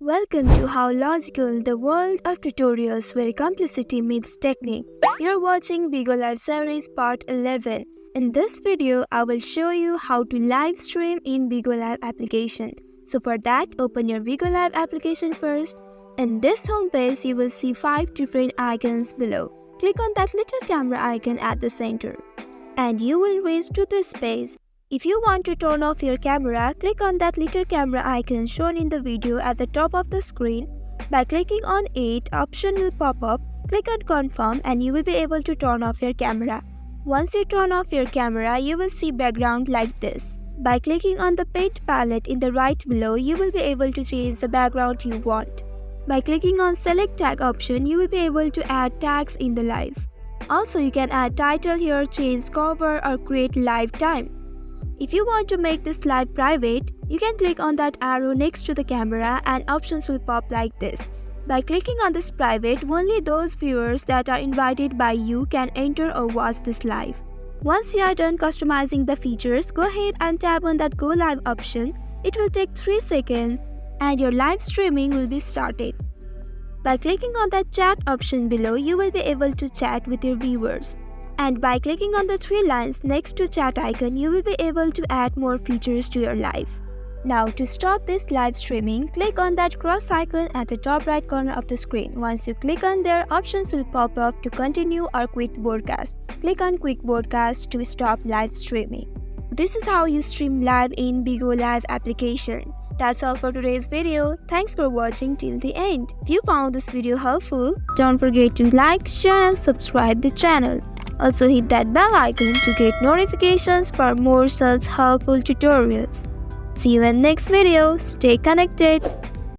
Welcome to How Logical, the world of tutorials where complexity meets technique. You're watching BIGO Live Series Part 11. In this video, I will show you how to live stream in BIGO Live application. So for that, open your BIGO Live application first. In this homepage, you will see 5 different icons below. Click on that little camera icon at the center. And you will reach to this page. If you want to turn off your camera, click on that little camera icon shown in the video at the top of the screen. By clicking on it, option will pop up. Click on confirm and you will be able to turn off your camera. Once you turn off your camera, you will see background like this. By clicking on the paint palette in the right below, you will be able to change the background you want. By clicking on select tag option, you will be able to add tags in the live. Also, you can add title here, change cover or create live time. If you want to make this live private, you can click on that arrow next to the camera and options will pop like this. By clicking on this private, only those viewers that are invited by you can enter or watch this live. Once you are done customizing the features, go ahead and tap on that Go Live option. It will take 3 seconds and your live streaming will be started. By clicking on that chat option below, you will be able to chat with your viewers. And by clicking on the 3 lines next to chat icon, you will be able to add more features to your live. Now to stop this live streaming, click on that cross icon at the top right corner of the screen. Once you click on there, options will pop up to continue or quit broadcast. Click on quit broadcast to stop live streaming. This is how you stream live in BIGO Live application. That's all for today's video. Thanks for watching till the end. If you found this video helpful, don't forget to like, share and subscribe the channel. Also hit that bell icon to get notifications for more such helpful tutorials. See you in next video. Stay connected.